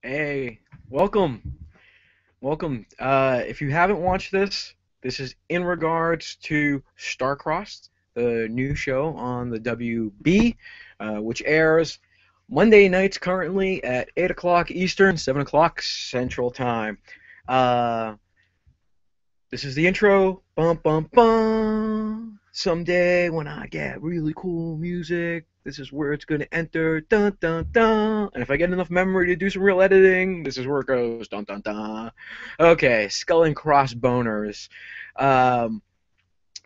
Hey, welcome, welcome. If you haven't watched this, this is in regards to Starcrossed, the new show on the WB, which airs Monday nights currently at 8 o'clock Eastern, 7 o'clock Central Time. Uh, this is the intro. Bum, bum, bum. Someday when I get really cool music, this is where it's going to enter. Dun, dun, dun. And if I get enough memory to do some real editing, this is where it goes. Dun, dun, dun. Okay, Skull and Crossboners. Um,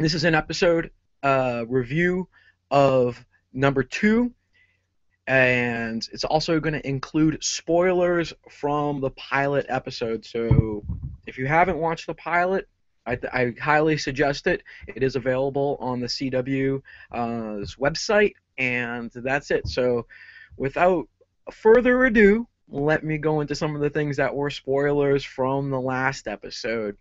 this is an episode review of number 2, and it's also going to include spoilers from the pilot episode. So if you haven't watched the pilot, I highly suggest it. It is available on the CW website, and that's it. So without further ado, let me go into some of the things that were spoilers from the last episode.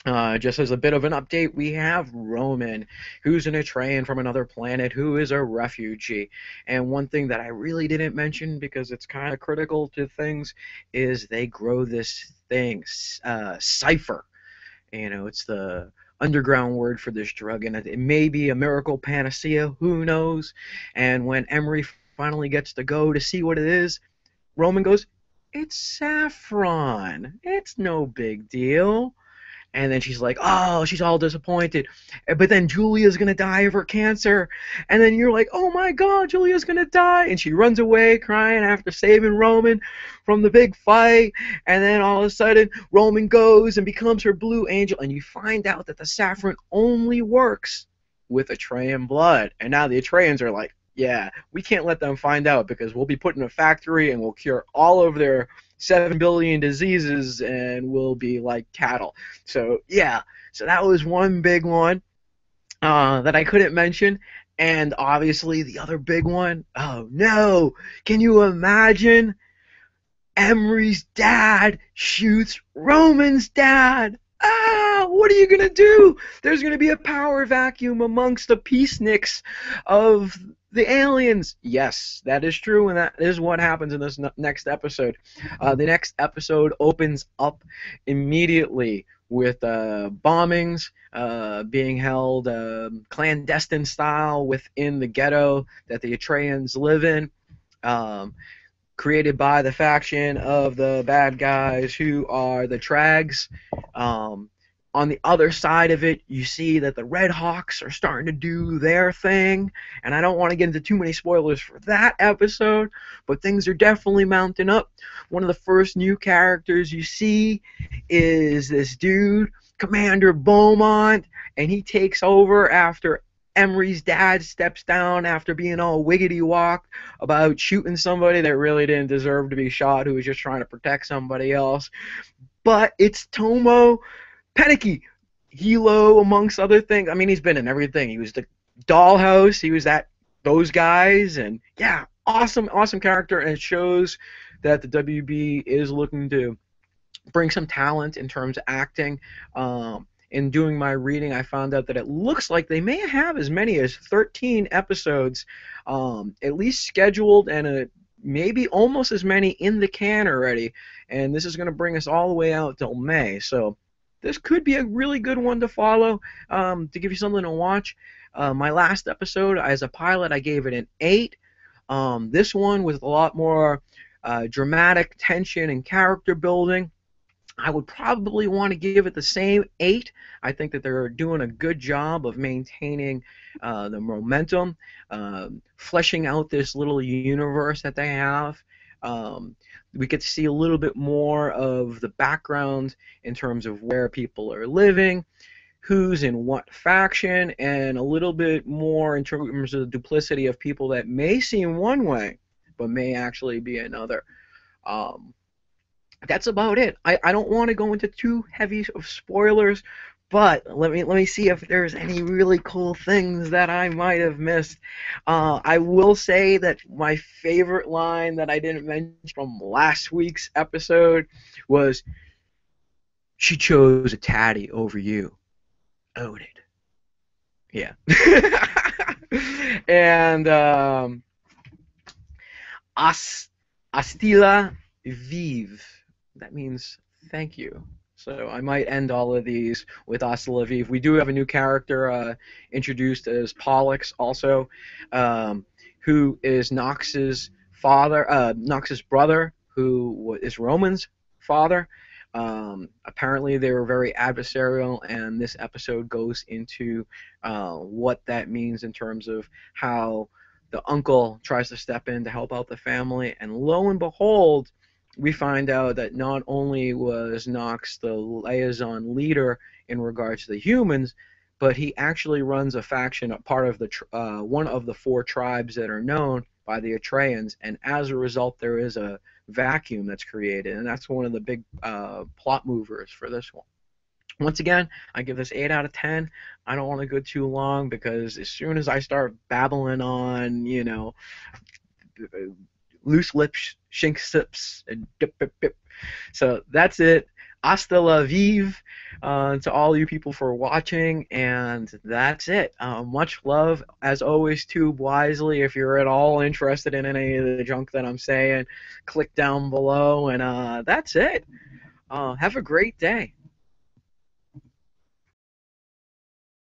Just as a bit of an update, we have Roman, who's an Atrean from another planet, who is a refugee. And one thing that I really didn't mention, because it's kind of critical to things, is they grow this thing, cipher. It's the underground word for this drug, and it may be a miracle panacea, who knows? And when Emery finally gets to go to see what it is, Roman goes, "It's saffron. It's no big deal." And then she's like, oh, she's all disappointed. But then Julia's going to die of her cancer. And then you're like, oh my God, Julia's going to die. And she runs away crying after saving Roman from the big fight. And then all of a sudden, Roman goes and becomes her blue angel. And you find out that the saffron only works with Atrean blood. And now the Atreans are like, yeah, we can't let them find out because we'll be put in a factory and we'll cure all of their 7 billion diseases and we'll be like cattle. So, yeah, so that was one big one that I couldn't mention. And obviously, the other big one, oh no, can you imagine? Emery's dad shoots Roman's dad. Ah, what are you going to do? There's going to be a power vacuum amongst the peaceniks of the aliens. Yes, that is true, and that is what happens in this next episode. The next episode opens up immediately with bombings being held clandestine style within the ghetto that the Atreans live in. Um, Created by the faction of the bad guys who are the Trags. Um, on the other side of it, you see that the Red Hawks are starting to do their thing, and I don't want to get into too many spoilers for that episode, but things are definitely mounting up. One of the first new characters you see is this dude, Commander Beaumont, and he takes over after Emery's dad steps down after being all wiggity walked about shooting somebody that really didn't deserve to be shot, who was just trying to protect somebody else. But it's Tomo Penicky, Hilo, amongst other things. I mean, he's been in everything. He was the Dollhouse. He was those guys, and yeah, awesome, awesome character. And it shows that the WB is looking to bring some talent in terms of acting. In doing my reading, I found out that it looks like they may have as many as 13 episodes, at least scheduled, and maybe almost as many in the can already. And this is going to bring us all the way out till May. So this could be a really good one to follow, to give you something to watch. My last episode, as a pilot, I gave it an 8. This one with a lot more dramatic tension and character building, I would probably want to give it the same 8. I think that they're doing a good job of maintaining the momentum, fleshing out this little universe that they have. We get to see a little bit more of the background in terms of where people are living, who's in what faction, and a little bit more in terms of the duplicity of people that may seem one way, but may actually be another. Um, that's about it. I don't want to go into too heavy of spoilers, but let me see if there's any really cool things that I might have missed. I will say that my favorite line that I didn't mention from last week's episode was, "She chose a tatty over you." Own it. Yeah. And As Astila Vive. That means thank you. So I might end all of these with Hasta la Vive. We do have a new character introduced as Pollux also, um, who is Nox's father, Nox's brother, who is Roman's father. Apparently, they were very adversarial, and this episode goes into what that means in terms of how the uncle tries to step in to help out the family, and lo and behold, we find out that not only was Nox the liaison leader in regards to the humans, but he actually runs a faction, a part of the one of the four tribes that are known by the Atreians, and as a result, there is a vacuum that's created, and that's one of the big plot movers for this one. Once again, I give this 8 out of 10. I don't want to go too long because as soon as I start babbling on, loose lips, shink sips, and dip, dip, dip. So that's it. Hasta la vive to all you people for watching, and that's it. Much love. As always, tube wisely. If you're at all interested in any of the junk that I'm saying, click down below, and that's it. Have a great day.